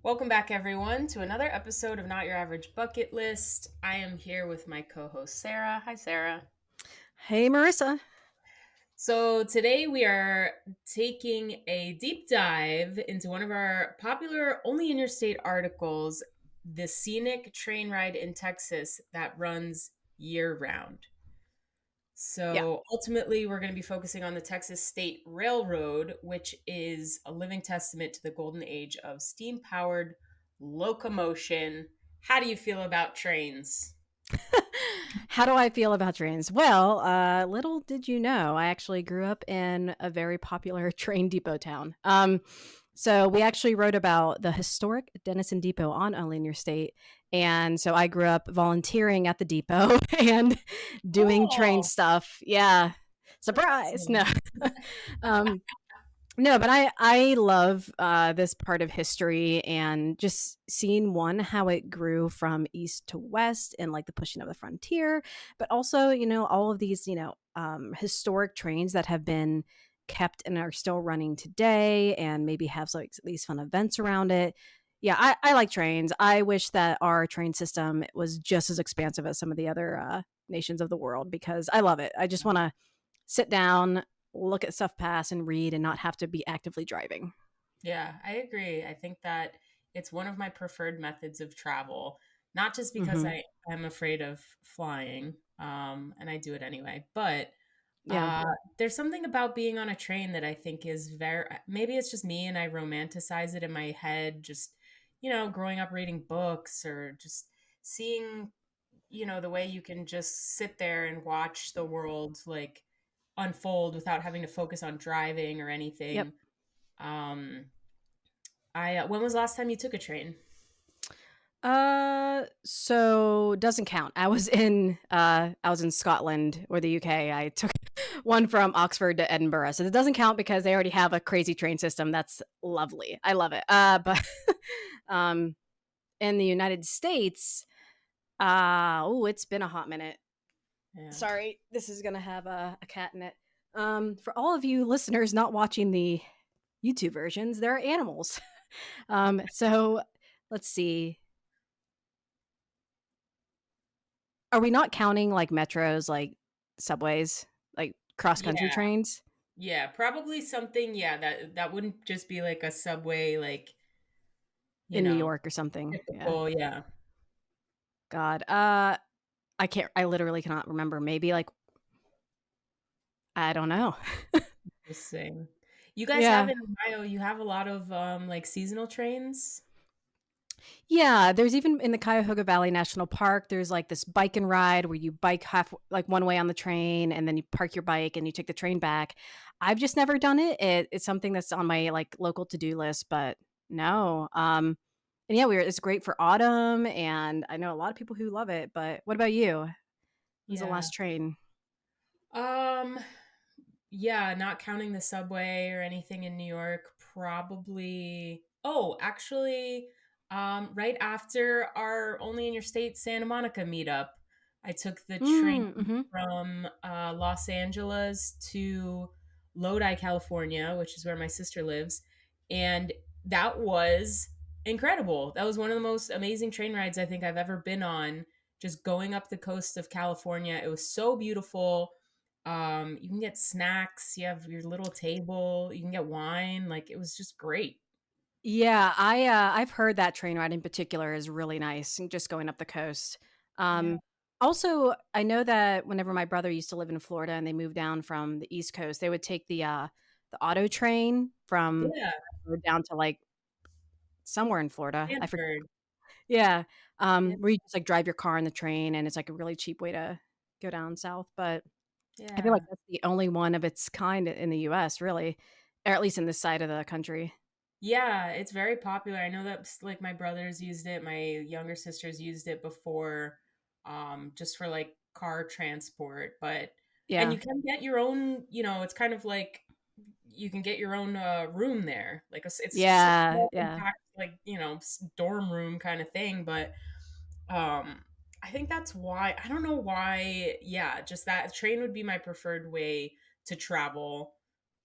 Welcome back, everyone, to another episode of Not Your Average Bucket List. I am here with my co host, Sarah. Hi, Sarah. Hey, Marissa. So, today we are taking a deep dive into one of our popular only interstate articles, the Scenic train ride in Texas that runs year round. Yeah. So ultimately, we're going to be focusing on the Texas State Railroad, which is a living testament to the golden age of steam powered locomotion. How do you feel about trains? How do I feel about trains? Well, little did you know, I actually grew up in a very popular train depot town. So we actually wrote about the historic Denison Depot on Only in Your State. And so I grew up volunteering at the depot and doing train Oh, stuff. Yeah. that's Surprise. No. awesome. um, No, but I love this part of history and just seeing one how it grew from east to west and like the pushing of the frontier, but also all of these historic trains that have been kept and are still running today, and maybe have like these fun events around it. Yeah, I like trains. I wish that our train system was just as expansive as some of the other nations of the world because I love it. I just want to sit down, look at stuff pass and read and not have to be actively driving. Yeah, I agree. I think that it's one of my preferred methods of travel, not just because Hmm. I'm afraid of flying, and I do it anyway, but Yeah. there's something about being on a train that I think is very, maybe it's just me and I romanticize it in my head, just, growing up reading books or just seeing, the way you can just sit there and watch the world like unfold without having to focus on driving or Yep. anything. Um, when was the last time you took a train? So doesn't count. I was in Scotland or the UK. I took one from Oxford to Edinburgh. So it doesn't count because they already have a crazy train system. That's lovely. I love it. But um in the United States, it's been a hot minute. Yeah. Sorry, this is gonna have a cat in it. For all of you listeners not watching the YouTube versions, there are animals. So let's see. Are we not counting like metros, like subways, like cross country Yeah. trains Yeah, probably something, yeah, that wouldn't just be like a subway, like, you in New know, York or something? Yeah. typical, yeah. God. I can't. I literally cannot remember. Maybe like I don't know. Interesting. You guys have Yeah. in Ohio, you have a lot of like seasonal trains? Yeah, there's even in the Cuyahoga Valley National Park, there's like this bike and ride where you bike half like one way on the train and then you park your bike and you take the train back. I've just never done it. It's something that's on my like local to-do list, but no. And yeah, it's great for autumn and I know a lot of people who love it, but what about you? Who's the Yeah. last train? Um, yeah, not counting the subway or anything in New York, probably. Oh, actually, right after our Only in Your State Santa Monica meetup, I took the train Mm-hmm. from Los Angeles to Lodi, California, which is where my sister lives, and that was incredible. That was one of the most amazing train rides I think I've ever been on. Just going up the coast of California, it was so beautiful. You can get snacks, you have your little table, you can get wine, like it was just great. Yeah, I've heard that train ride in particular is really nice, and just going up the coast. Yeah. Um, Also, I know that whenever my brother used to live in Florida and they moved down from the East Coast, they would take the auto train from Yeah, or down to like somewhere in Florida. I forget. Stanford. Yeah, Yeah. where you just like drive your car in the train, and it's like a really cheap way to go down south. But I feel like Yeah. that's the only one of its kind in the U.S. really, or at least in this side of the country. Yeah, it's very popular. I know that like my brothers used it, my younger sisters used it before, just for like car transport. But and Yeah. you can get your own, it's kind of like you can get your own room there. Like it's just a Yeah, small yeah. compact, like dorm room kind of thing. But um, I think that's why I don't know why. Yeah, just that train would be my preferred way to travel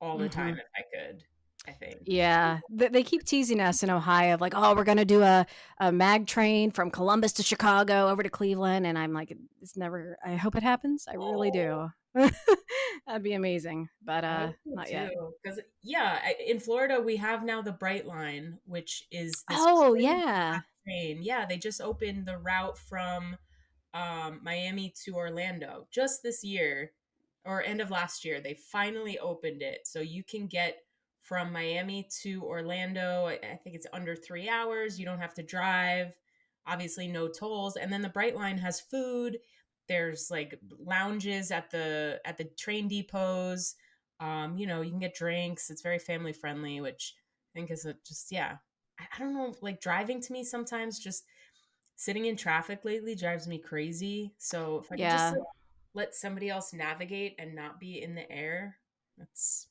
all the time Mhm. if I could. I think. Yeah, they keep teasing us in Ohio of like, "Oh, we're gonna do a mag train from Columbus to Chicago over to Cleveland," and I'm like, "It's never I hope it happens, I really Oh, do." That'd be amazing, but, I hope so not yet. too. Because yeah, in Florida we have now the Bright Line, which is this Oh, crazy yeah. fast train. Yeah, they just opened the route from Miami to Orlando just this year or end of last year. They finally opened it. So you can get from Miami to Orlando. I think it's under 3 hours. You don't have to drive. Obviously, no tolls. And then the Bright Line has food. There's like lounges at the train depots. You can get drinks. It's very family friendly, which I think is just yeah. I don't know. Like driving to me sometimes just sitting in traffic lately drives me crazy. So if I could just Yeah. like, let somebody else navigate and not be in the air, that's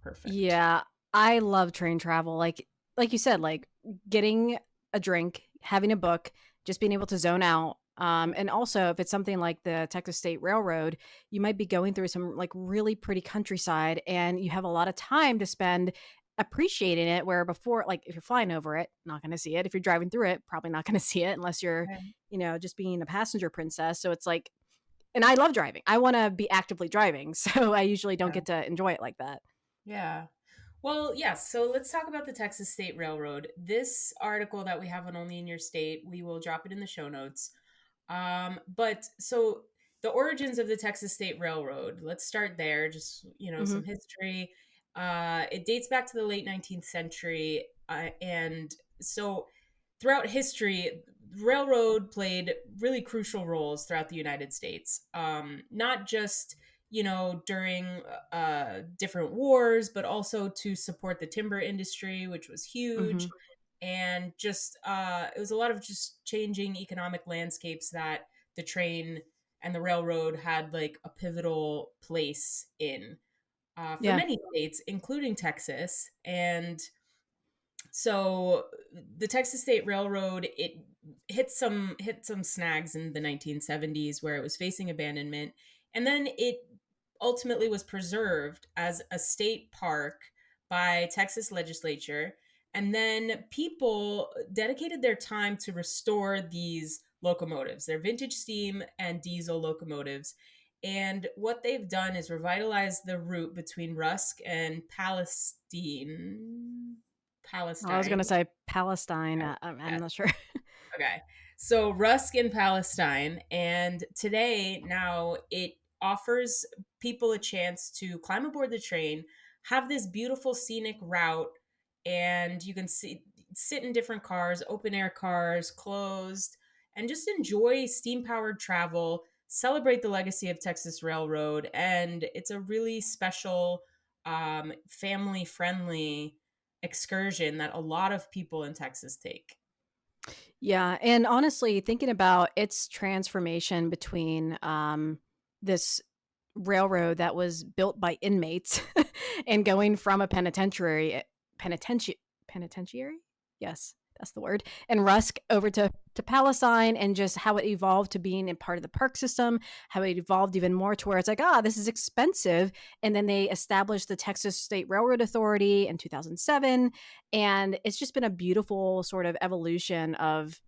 perfect. Yeah, I love train travel, like you said, like, getting a drink, having a book, just being able to zone out, and also, if it's something like the Texas State Railroad, you might be going through some, like, really pretty countryside, and you have a lot of time to spend appreciating it, where before like, if you're flying over it, not gonna see it, if you're driving through it, probably not gonna see it unless you're, Okay. just being a passenger princess, so it's like and I love driving, I wanna be actively driving, so I usually don't Yeah. get to enjoy it like that. Yeah. Well, yes. So let's talk about the Texas State Railroad. This article that we have on Only in Your State, we will drop it in the show notes. But so the origins of the Texas State Railroad, let's start there. Just, Mhm. some history. It dates back to the late 19th century. And so throughout history, railroad played really crucial roles throughout the United States. Not just, during different wars, but also to support the timber industry, which was huge Mhm. and just it was a lot of just changing economic landscapes that the train and the railroad had like a pivotal place in for Yeah. many states including Texas. And so the Texas State Railroad, it hit some snags in the 1970s where it was facing abandonment, and then it ultimately was preserved as a state park by Texas legislature, and then people dedicated their time to restore these locomotives. They're vintage steam and diesel locomotives. And what they've done is revitalize the route between Rusk and Palestine. I was gonna Palestine. say Palestine, I'm Yes. not sure. Okay. So Rusk in Palestine. And today, now it offers people a chance to climb aboard the train, have this beautiful scenic route, and you can sit in different cars, open air cars, closed, and just enjoy steam powered travel, celebrate the legacy of Texas Railroad. And it's a really special, family friendly excursion that a lot of people in Texas take. Yeah, and honestly, thinking about its transformation between, this railroad that was built by inmates and going from a penitenti penitentiary? Yes, that's the word, and Rusk over to Palestine and just how it evolved to being a part of the park system, how it evolved even more to where it's like, "Ah, this is expensive," and then they established the Texas State Railroad Authority in 2007, and it's just been a beautiful sort of evolution of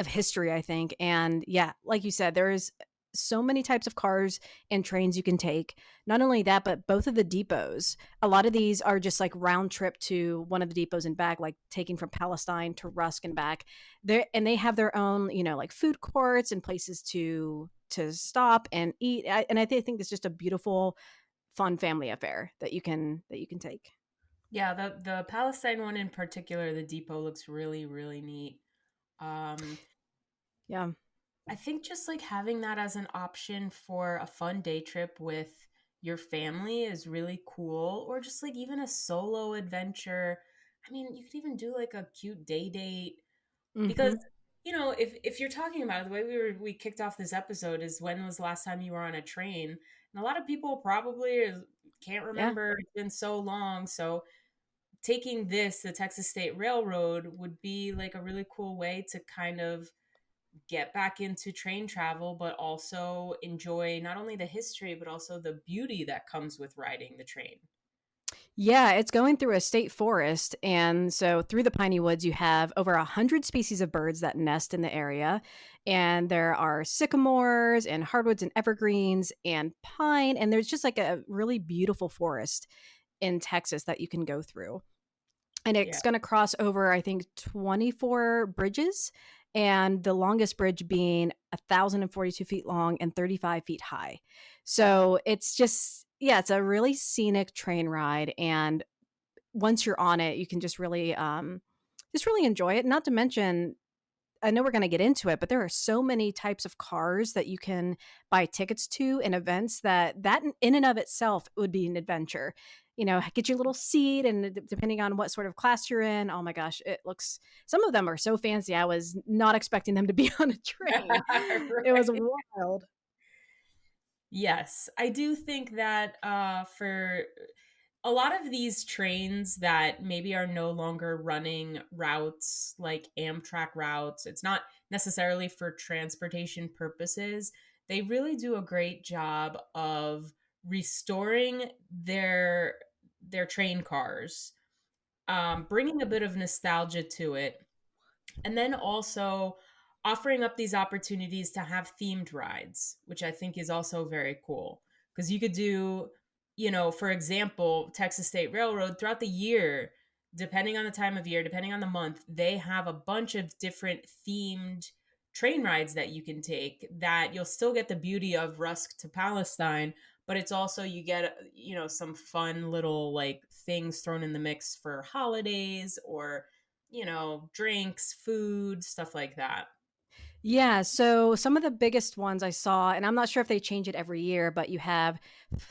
history, I think. And yeah, like you said, there's so many types of cars and trains you can take. Not only that, but both of the depots. A lot of these are just like round trip to one of the depots and back, like taking from Palestine to Rusk and back. They have their own, like food courts and places to stop and eat. And I think it's just a beautiful, fun family affair that you can take. Yeah, the Palestine one in particular, the depot looks really, really neat. Um, Yeah. I think just like having that as an option for a fun day trip with your family is really cool, or just like even a solo adventure. I mean, you could even do like a cute day date because Hmm. if you're talking about it, the way we kicked off this episode is when was the last time you were on a train, and a lot of people probably can't Yeah. remember. It's been so long, so taking this, the Texas State Railroad, would be like a really cool way to kind of get back into train travel, but also enjoy not only the history, but also the beauty that comes with riding the train. Yeah, it's going through a state forest. And so through the Piney Woods, you have over 100 species of birds that nest in the area. And there are sycamores and hardwoods and evergreens and pine. And there's just like a really beautiful forest in Texas that you can go through. And Yeah. it's going to cross over, I think, 24 bridges. And the longest bridge being 1,042 feet long and 35 feet high. So it's just, yeah, it's a really scenic train ride. And once you're on it, you can just really enjoy it. Not to mention, I know we're going to get into it, but there are so many types of cars that you can buy tickets to and events that in and of itself would be an adventure. You know, get your little seat, and depending on what sort of class you're in, oh my gosh, it looks. Some of them are so fancy. I was not expecting them to be on a train. It was Right. wild. Yes, I do think that for a lot of these trains that maybe are no longer running routes like Amtrak routes, it's not necessarily for transportation purposes. They really do a great job of restoring their train cars, bringing a bit of nostalgia to it, and then also offering up these opportunities to have themed rides, which I think is also very cool. Because you could do, for example, Texas State Railroad throughout the year, depending on the time of year, depending on the month, they have a bunch of different themed train rides that you can take that you'll still get the beauty of Rusk to Palestine, but it's also you get, some fun little like things thrown in the mix for holidays or drinks, food, stuff like that. Yeah, so some of the biggest ones I saw, and I'm not sure if they change it every year, but you have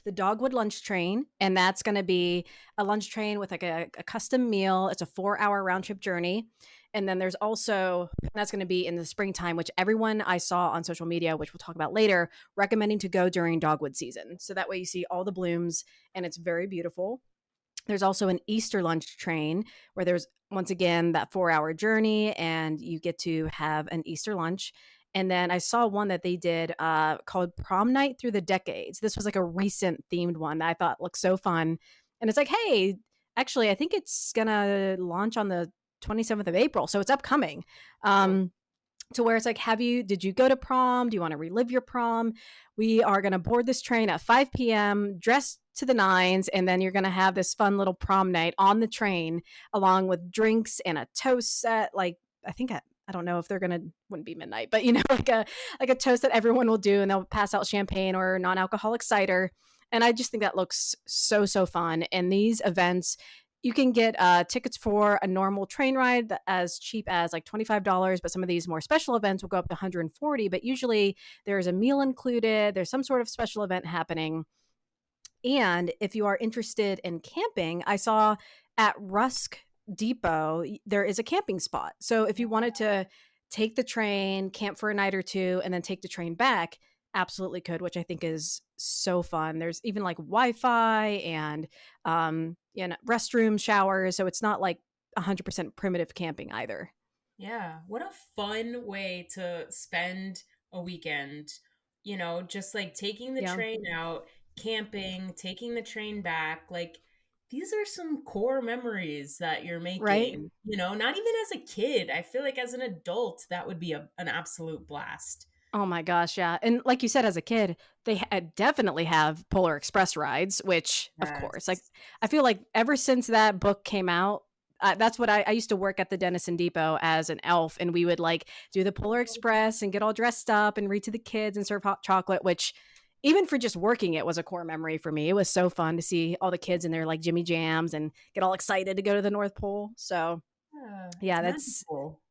the Dogwood Lunch Train, and that's going to be a lunch train with like a custom meal. It's a 4 hour round trip journey. And then there's also, that's going to be in the springtime, which everyone I saw on social media, which we'll talk about later, recommending to go during dogwood season. So that way you see all the blooms and it's very beautiful. There's also an Easter lunch train where there's once again that 4 hour journey and you get to have an Easter lunch. And then I saw one that they did called Prom Night Through the Decades. This was like a recent themed one that I thought looked so fun. And it's like, hey, actually, I think it's going to launch on the 27th of April. So it's upcoming. Cool. To where it's like, did you go to prom? Do you want to relive your prom? We are going to board this train at 5 p.m., dressed to the nines, and then you're going to have this fun little prom night on the train, along with drinks and a toast set. Like, I think I don't know if they're gonna wouldn't be midnight, but like a toast that everyone will do, and they'll pass out champagne or non-alcoholic cider. And I just think that looks so fun. And these events, you can get tickets for a normal train ride as cheap as like $25, but some of these more special events will go up to 140. But usually there's a meal included, there's some sort of special event happening. And if you are interested in camping, I saw at Rusk Depot, there is a camping spot. So if you wanted to take the train, camp for a night or two, and then take the train back, absolutely could, which I think is so fun. There's even like Wi-Fi and restrooms, showers. So it's not like 100% primitive camping either. Yeah, what a fun way to spend a weekend. Just like taking the Yeah. train out, camping, taking the train back. Like, these are some core memories that you're Right. making, not even as a kid. I feel like as an adult, that would be an absolute blast. Oh my gosh, yeah. And like you said, as a kid, definitely have Polar Express rides, which, of course, like Yes. I feel like ever since that book came out, that's what I used to work at the Denison Depot as an elf, and we would like do the Polar Express and get all dressed up and read to the kids and serve hot chocolate, which even for just working it was a core memory for me. It was so fun to see all the kids in their like Jimmy Jams and get all excited to go to the North Pole. So Yeah, it's yeah, magical.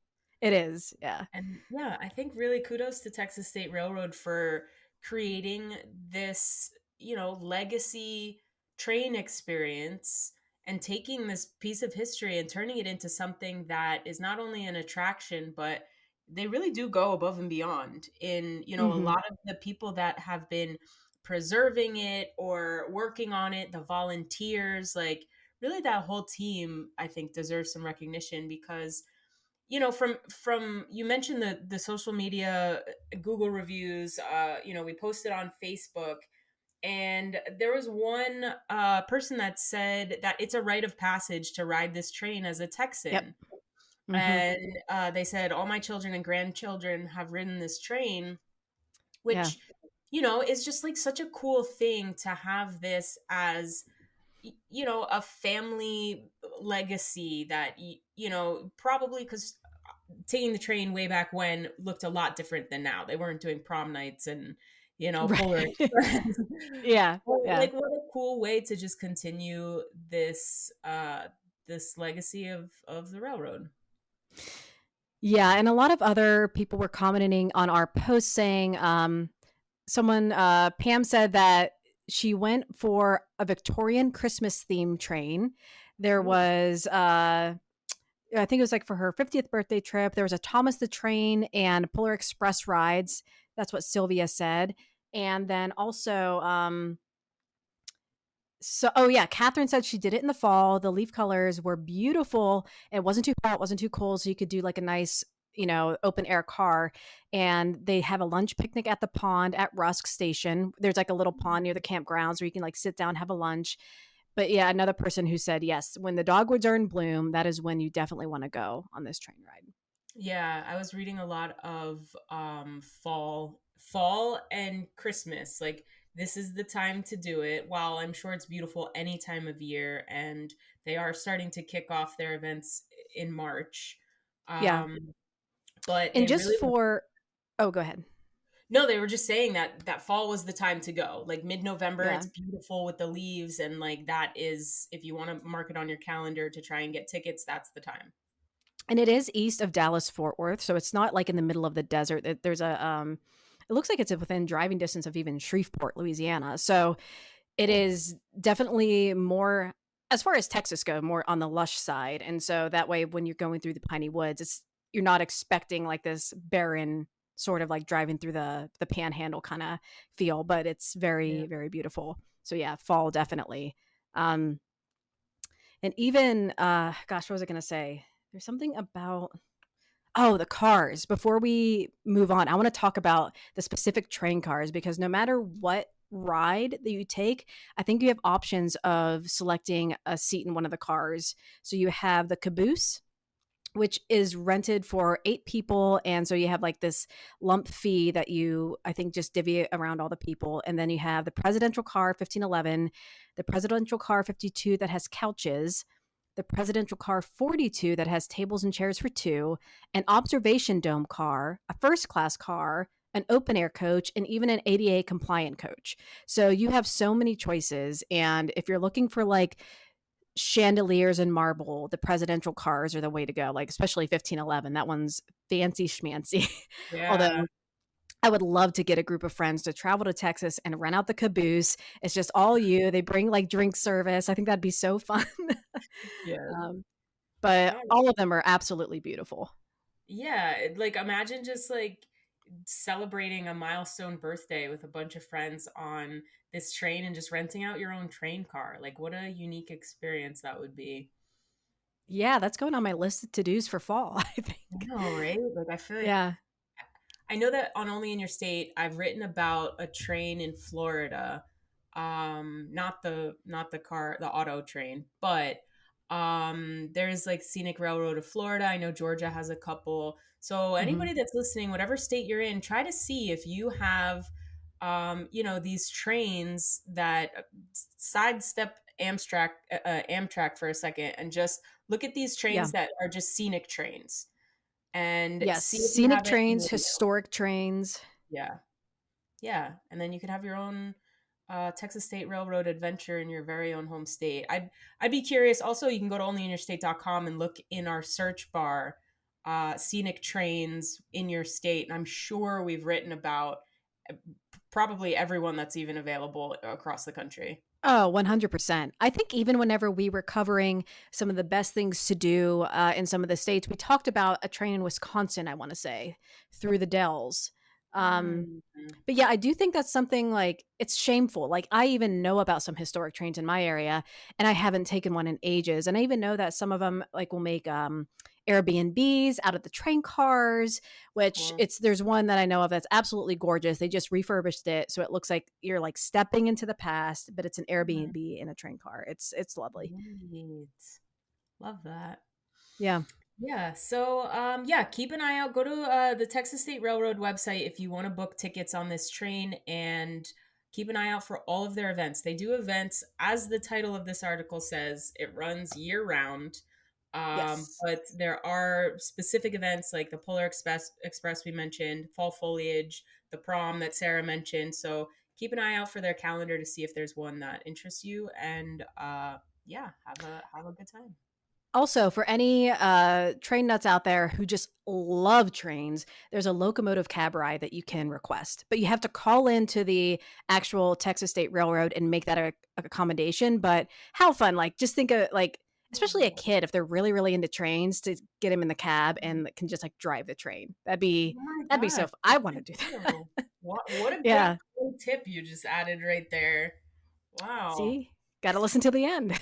it is. Yeah. And yeah, I think really kudos to Texas State Railroad for creating this, legacy train experience and taking this piece of history and turning it into something that is not only an attraction, but they really do go above and beyond in, a Hmm. lot of the people that have been preserving it or working on it, the volunteers, like really that whole team, I think deserves some recognition because from you mentioned the social media, Google reviews, we posted on Facebook. And there was one person that said that it's a rite of passage to ride this train as a Yep. Texan. Hmm. And they said all my children and grandchildren have ridden this train, Yeah. which, is just like such a cool thing to have this as, a family legacy that, probably because taking the train way back when looked a lot different than now. They weren't doing prom nights and, Polar Right. Express. Yeah. Well, Yeah. like, what a cool way to just continue this legacy of the railroad. Yeah. And a lot of other people were commenting on our post saying, Pam said that she went for a Victorian Christmas theme train. There Ooh. was, I think it was like for her 50th birthday trip. There was a Thomas the Train and Polar Express rides. That's what Sylvia said. And then also, oh yeah, Catherine said she did it in the fall. The leaf colors were beautiful. It wasn't too hot, wasn't too cold, so you could do like a nice, open air car. And they have a lunch picnic at the pond at Rusk Station. There's like a little pond near the campgrounds where you can like sit down, have a lunch. But yeah, another person who said yes, when the dogwoods are in bloom, that is when you definitely want to go on this train ride. Yeah, I was reading a lot of fall and Christmas. Like, this is the time to do it. While I'm sure it's beautiful any time of year, and they are starting to kick off their events in March. Yeah, Um, but and they just really for, oh, go ahead. No, they were just saying that fall was the time to go. Like mid-November, Yeah. it's beautiful with the leaves, and like that is, if you want to mark it on your calendar to try and get tickets, that's the time. And it is east of Dallas Fort Worth, so it's not like in the middle of the desert. There's a it looks like it's within driving distance of even Shreveport, Louisiana. So it Cool. is definitely more, as far as Texas go, more on the lush side. And so that way when you're going through the piney woods, it's you're not expecting like this barren sort of like driving through the panhandle kind of feel, but it's Yeah. very, very beautiful. So yeah, fall definitely. Um and even gosh, what was I gonna say? There's something about, oh, the cars. Before we move on, I want to talk about the specific train cars because no matter what ride that you take, I think you have options of selecting a seat in one of the cars. So you have the caboose, which is rented for 8 people. And so you have like this lump fee that you, I think, just divvy around all the people. And then you have the presidential car 1511, the presidential car 52 that has couches, the presidential car 42 that has tables and chairs for two, an observation dome car, a first class car, an open air coach, and even an ADA compliant coach. So you have so many choices. And if you're looking for like chandeliers and marble, the presidential cars are the way to go, like especially 1511. That one's fancy schmancy. Yeah. Although I would love to get a group of friends to travel to Texas and rent out the caboose. It's just all you. They bring like drink service. I think that'd be so fun. Yeah. um, but No. all of them are absolutely beautiful. Yeah. Like, imagine just like celebrating a milestone birthday with a bunch of friends on this train and just renting out your own train car. Like, what a unique experience that would be. Yeah, that's going on my list of to dos for fall, I I think. know, right? Like, I feel like Yeah. I know that on Only in Your State, I've written about a train in Florida. Not the car, the auto train, but there's like Scenic Railroad of Florida. I know Georgia has a couple. So Hmm. anybody that's listening, whatever state you're in, try to see if you have these trains that sidestep Amtrak for a second and just look at these Yeah. trains that are just scenic trains and Yes. see if you Scenic have it trains, near you. historic trains. Yeah. Yeah. And then you could have your own Texas State Railroad adventure in your very own home state. I'd be curious. Also, you can go to onlyiniourstate.com and look in our search bar scenic trains in your state. And I'm sure we've written about probably everyone that's even available across the country. Oh, 100%. I think even whenever we were covering some of the best things to do in some of the states, we talked about a train in Wisconsin, I want to say, through the Dells. Mm. But yeah, I do think that's something like it's shameful. Like I even know about some historic trains in my area and I haven't taken one in ages. And I even know that some of them like will make Airbnbs out of the train cars, which Cool. it's there's one that I know of that's absolutely gorgeous. They just refurbished it so it looks like you're like stepping into the past, but it's an Mhm. Airbnb in a train car. It's lovely. Neat. Love that. Yeah. Yeah. So, yeah, keep an eye out. Go to the Texas State Railroad website if you want to book tickets on this train, and keep an eye out for all of their events. They do events, as the title of this article says, it runs year round. Yes. But there are specific events like the Polar Express we mentioned, fall foliage, the prom that Sarah mentioned. So keep an eye out for their calendar to see if there's one that interests you, and yeah, have a good time. Also, for any train nuts out there who just love trains, there's a locomotive cab ride that you can request, but you have to call into the actual Texas State Railroad and make that a accommodation. But how fun! Like, just think of like, especially a Oh, kid if they're really really into trains to get him in the cab and can just like drive the train. oh my That'd be so. gosh, I good want to do that. deal. What a great Yeah. little tip you just added right there. Wow. See, got to listen to the end.